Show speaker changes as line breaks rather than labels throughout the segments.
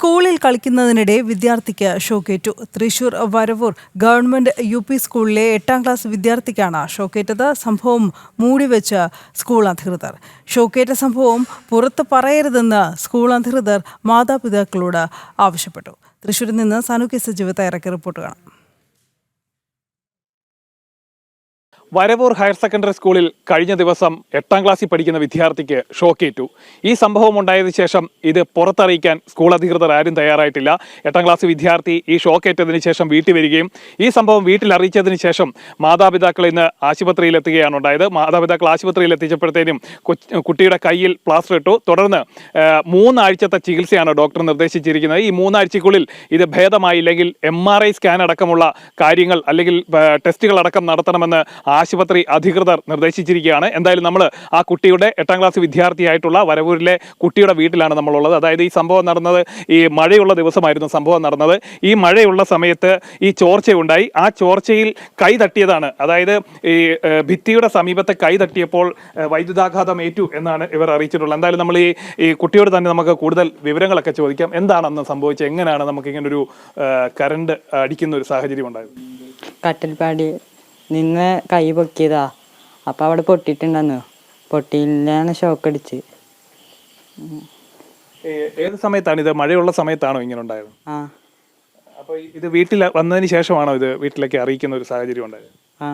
സ്കൂളിൽ കളിക്കുന്നതിനിടെ വിദ്യാർത്ഥിക്ക് ഷോക്കേറ്റു. Thrissur Varavoor government UP സ്കൂളിലെ 8ാം ക്ലാസ് വിദ്യാർത്ഥിക്കാണ് ഷോക്കേറ്റത്. സംഭവം മൂടിവെച്ച് സ്കൂൾ അധികൃതർ. ഷോക്കേറ്റ സംഭവം പുറത്ത് പറയരുതെന്ന് സ്കൂൾ അധികൃതർ മാതാപിതാക്കളോട് ആവശ്യപ്പെട്ടു. തൃശൂരിൽ നിന്ന് സാനുകെ സജീവ് തയ്യാറാക്കിയ റിപ്പോർട്ട് കാണാം.
വരവൂർ ഹയർ സെക്കൻഡറി സ്കൂളിൽ കഴിഞ്ഞ ദിവസം 8ാം ക്ലാസ്സിൽ പഠിക്കുന്ന വിദ്യാർത്ഥിക്ക് ഷോക്കേറ്റു. ഈ സംഭവം ഉണ്ടായതിനു ശേഷം ഇത് പുറത്തറിയിക്കാൻ സ്കൂൾ അധികൃതർ ആരും തയ്യാറായിട്ടില്ല. 8ാം ക്ലാസ് വിദ്യാർത്ഥി ഈ ഷോക്കേറ്റതിന് ശേഷം വീട്ടിൽ വരികയും ഈ സംഭവം വീട്ടിൽ അറിയിച്ചതിന് ശേഷം മാതാപിതാക്കൾ ഇന്ന് ആശുപത്രിയിൽ എത്തുകയാണ് ഉണ്ടായത്. മാതാപിതാക്കൾ ആശുപത്രിയിൽ എത്തിച്ചപ്പോഴത്തേനും കുട്ടിയുടെ കയ്യിൽ പ്ലാസ്റ്റർ ഇട്ടു. തുടർന്ന് 3 ആഴ്ചത്തെ ചികിത്സയാണ് ഡോക്ടർ നിർദ്ദേശിച്ചിരിക്കുന്നത്. ഈ 3 ആഴ്ചയ്ക്കുള്ളിൽ ഇത് ഭേദമായില്ലെങ്കിൽ MRI സ്കാൻ അടക്കമുള്ള കാര്യങ്ങൾ അല്ലെങ്കിൽ ടെസ്റ്റുകൾ അടക്കം നടത്തണമെന്ന് ആശുപത്രി അധികൃതർ നിർദ്ദേശിച്ചിരിക്കുകയാണ്. എന്തായാലും നമ്മൾ ആ കുട്ടിയുടെ 8ാം ക്ലാസ് വിദ്യാർത്ഥിയായിട്ടുള്ള വരവൂരിലെ കുട്ടിയുടെ വീട്ടിലാണ് നമ്മളുള്ളത്. അതായത് ഈ സംഭവം നടന്നത് ഈ മഴയുള്ള ദിവസമായിരുന്നു സംഭവം നടന്നത്. ഈ മഴയുള്ള സമയത്ത് ഈ ചോർച്ചയുണ്ടായി. ആ ചോർച്ചയിൽ കൈ തട്ടിയതാണ്. അതായത് ഈ ഭിത്തിയുടെ സമീപത്തെ കൈ തട്ടിയപ്പോൾ വൈദ്യുതാഘാതം ഏറ്റു എന്നാണ് ഇവർ അറിയിച്ചിട്ടുള്ളത്. എന്തായാലും നമ്മൾ ഈ കുട്ടിയോട് തന്നെ നമുക്ക് കൂടുതൽ വിവരങ്ങളൊക്കെ ചോദിക്കാം. എന്താണെന്ന് സംഭവിച്ചത്, എങ്ങനെയാണ് നമുക്ക് ഇങ്ങനൊരു കറണ്ട് അടിക്കുന്ന ഒരു സാഹചര്യം ഉണ്ടായത്?
കട്ടിൽപ്പാടി നിന്ന് കൈ പൊക്കിയതാ. അപ്പം അവിടെ പൊട്ടിയിട്ടുണ്ടെന്ന്. പൊട്ടിയില്ലാണ് ഷോക്ക് അടിച്ച്.
ഏത് സമയത്താണ് ഇത്? മഴയുള്ള സമയത്താണോ ഇങ്ങനെ ഉണ്ടായത്?
ആ.
അപ്പോൾ ഇത് വീട്ടിൽ വന്നതിന് ശേഷമാണോ ഇത് വീട്ടിലേക്ക് അറിയിക്കുന്ന ഒരു സാഹചര്യം ഉണ്ടായത്?
ആ.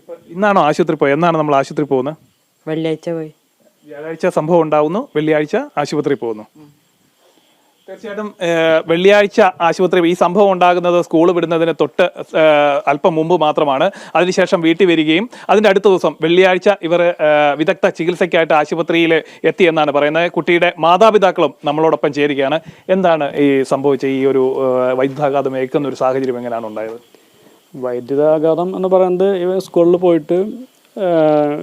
ഇപ്പൊ ഇന്നാണോ ആശുപത്രി പോയത്? എന്നാണ് നമ്മൾ ആശുപത്രി പോകുന്നത്?
വെള്ളിയാഴ്ച പോയി.
വ്യാഴാഴ്ച സംഭവം ഉണ്ടാവുന്നു, വെള്ളിയാഴ്ച ആശുപത്രി പോകുന്നു. തീർച്ചയായിട്ടും വെള്ളിയാഴ്ച ആശുപത്രി ഈ സംഭവം ഉണ്ടാകുന്നത് സ്കൂൾ വിടുന്നതിന് തൊട്ട് അല്പം മുമ്പ് മാത്രമാണ്. അതിനുശേഷം വീട്ടിൽ വരികയും അതിൻ്റെ അടുത്ത ദിവസം വെള്ളിയാഴ്ച ഇവർ വിദഗ്ധ ചികിത്സയ്ക്കായിട്ട് ആശുപത്രിയിൽ എത്തിയെന്നാണ് പറയുന്നത്. കുട്ടിയുടെ മാതാപിതാക്കളും നമ്മളോടൊപ്പം ചേരുകയാണ്. എന്താണ് ഈ സംഭവിച്ച ഈ ഒരു വൈദ്യുതാഘാതം ഏൽക്കുന്ന ഒരു സാഹചര്യം എങ്ങനെയാണ് ഉണ്ടായത്?
വൈദ്യുതാഘാതം എന്ന് പറയുന്നത് ഇവ സ്കൂളിൽ പോയിട്ട്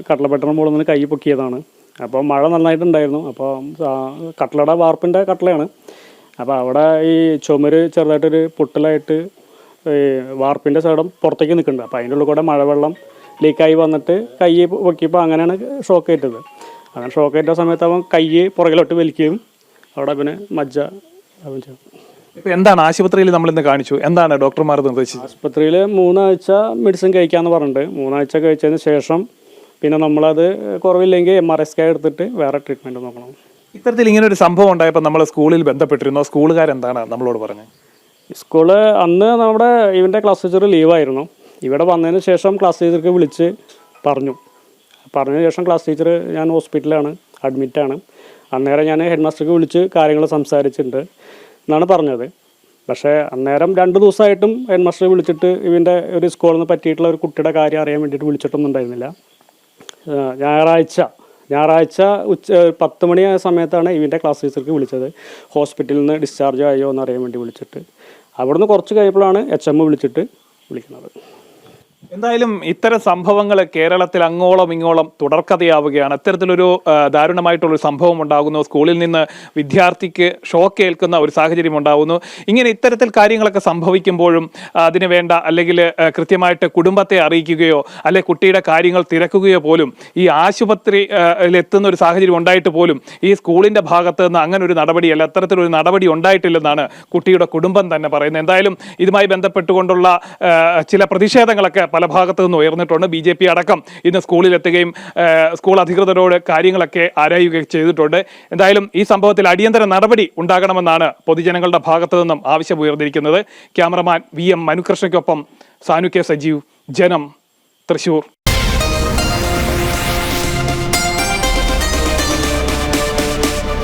കട്ടളപ്പെട്ടണം മുകളിൽ നിന്ന് കൈ പൊക്കിയതാണ്. അപ്പോൾ മഴ നന്നായിട്ടുണ്ടായിരുന്നു. അപ്പോൾ കട്ടളയുടെ വാർപ്പിൻ്റെ കട്ടളയാണ്. അപ്പോൾ അവിടെ ഈ ചുമര് ചെറുതായിട്ടൊരു പൊട്ടലായിട്ട് ഈ വാർപ്പിൻ്റെ സൈഡും പുറത്തേക്ക് നിൽക്കുന്നുണ്ട്. അപ്പോൾ അതിൻ്റെ ഉള്ളിൽ കൂടെ മഴവെള്ളം ലീക്കായി വന്നിട്ട് കൈ പൊക്കിയപ്പോൾ അങ്ങനെയാണ് ഷോക്ക് ഏറ്റത്. അങ്ങനെ ഷോക്ക് ഏറ്റ സമയത്ത് അവൻ കൈ പുറകിലോട്ട് വലിക്കുകയും അവിടെ പിന്നെ മജ്ജ ചെയ്തു.
ഇപ്പോൾ എന്താണ് ആശുപത്രിയിൽ നമ്മളിന്ന് കാണിച്ചു? എന്താണ് ഡോക്ടർമാർ നിർദ്ദേശിച്ചത്?
ആശുപത്രിയിൽ 3 ആഴ്ച മെഡിസിൻ കഴിക്കാമെന്ന് പറഞ്ഞിട്ട് 3 ആഴ്ച കഴിച്ചതിന് ശേഷം പിന്നെ നമ്മളത് കുറവില്ലെങ്കിൽ MRI സ്കാൻ എടുത്തിട്ട് വേറെ ട്രീറ്റ്മെൻറ്റ് നോക്കണം.
ഇത്തരത്തിൽ ഇങ്ങനെ ഒരു സംഭവം ഉണ്ടായപ്പോൾ നമ്മൾ സ്കൂളിൽ ബന്ധപ്പെട്ടിരുന്നു. സ്കൂളുകാരെന്താണ് നമ്മളോട് പറഞ്ഞത്?
സ്കൂള് അന്ന് നമ്മുടെ ഇവൻ്റെ ക്ലാസ് ടീച്ചർ ലീവായിരുന്നു. ഇവിടെ വന്നതിന് ശേഷം ക്ലാസ് ടീച്ചർക്ക് വിളിച്ച് പറഞ്ഞതിന് ശേഷം ക്ലാസ് ടീച്ചർ ഞാൻ ഹോസ്പിറ്റലാണ്, അഡ്മിറ്റാണ്. അന്നേരം ഞാൻ ഹെഡ് മാസ്റ്റർക്ക് വിളിച്ച് കാര്യങ്ങൾ സംസാരിച്ചിട്ടുണ്ട് എന്നാണ് പറഞ്ഞത്. പക്ഷേ അന്നേരം 2 ദിവസമായിട്ടും ഹെഡ് മാസ്റ്റർ വിളിച്ചിട്ട് ഇവൻ്റെ ഒരു സ്കൂളിൽ നിന്ന് പറ്റിയിട്ടുള്ള ഒരു കുട്ടിയുടെ കാര്യം അറിയാൻ വേണ്ടിയിട്ട് വിളിച്ചിട്ടൊന്നും ഉണ്ടായിരുന്നില്ല. ഞായറാഴ്ച 10 മണിയായ സമയത്താണ് ഇവൻ്റെ ക്ലാസ് ടീച്ചർക്ക് വിളിച്ചത്. ഹോസ്പിറ്റലിൽ നിന്ന് ഡിസ്ചാർജ് ആയോ എന്ന് അറിയാൻ വേണ്ടി വിളിച്ചിട്ട്. അവിടുന്ന് കുറച്ച് കഴിയുമ്പോഴാണ് HM വിളിച്ചിട്ട് വിളിക്കുന്നത്.
എന്തായാലും ഇത്തരം സംഭവങ്ങൾ കേരളത്തിൽ അങ്ങോളം ഇങ്ങോളം തുടർക്കഥയാവുകയാണ്. അത്തരത്തിലൊരു ദാരുണമായിട്ടുള്ളൊരു സംഭവം ഉണ്ടാകുന്നു. സ്കൂളിൽ നിന്ന് വിദ്യാർത്ഥിക്ക് ഷോക്ക് ഏൽക്കുന്ന ഒരു സാഹചര്യം ഉണ്ടാകുന്നു. ഇങ്ങനെ ഇത്തരത്തിൽ കാര്യങ്ങളൊക്കെ സംഭവിക്കുമ്പോഴും അതിന് വേണ്ട അല്ലെങ്കിൽ കൃത്യമായിട്ട് കുടുംബത്തെ അറിയിക്കുകയോ അല്ലെ കുട്ടിയുടെ കാര്യങ്ങൾ തിരക്കുകയോ പോലും ഈ ആശുപത്രിയിലെത്തുന്ന ഒരു സാഹചര്യം ഉണ്ടായിട്ട് പോലും ഈ സ്കൂളിൻ്റെ ഭാഗത്ത് നിന്ന് അങ്ങനെ ഒരു നടപടിയല്ല, അത്തരത്തിലൊരു നടപടി ഉണ്ടായിട്ടില്ലെന്നാണ് കുട്ടിയുടെ കുടുംബം തന്നെ പറയുന്നത്. എന്തായാലും ഇതുമായി ബന്ധപ്പെട്ടുകൊണ്ടുള്ള ചില പ്രതിഷേധങ്ങളൊക്കെ പല ഭാഗത്തു നിന്ന് ഉയർന്നിട്ടുണ്ട്. BJP അടക്കം ഇന്ന് സ്കൂളിലെത്തുകയും സ്കൂൾ അധികൃതരോട് കാര്യങ്ങളൊക്കെ ആരായുകയും ചെയ്തിട്ടുണ്ട്. എന്തായാലും ഈ സംഭവത്തിൽ അടിയന്തര നടപടി ഉണ്ടാകണമെന്നാണ് പൊതുജനങ്ങളുടെ ഭാഗത്തു നിന്നും ആവശ്യമുയർന്നിരിക്കുന്നത്. ക്യാമറമാൻ VM മനുകൃഷ്ണയ്ക്കൊപ്പം സാനുകെ സജീവ്, ജനം, തൃശൂർ.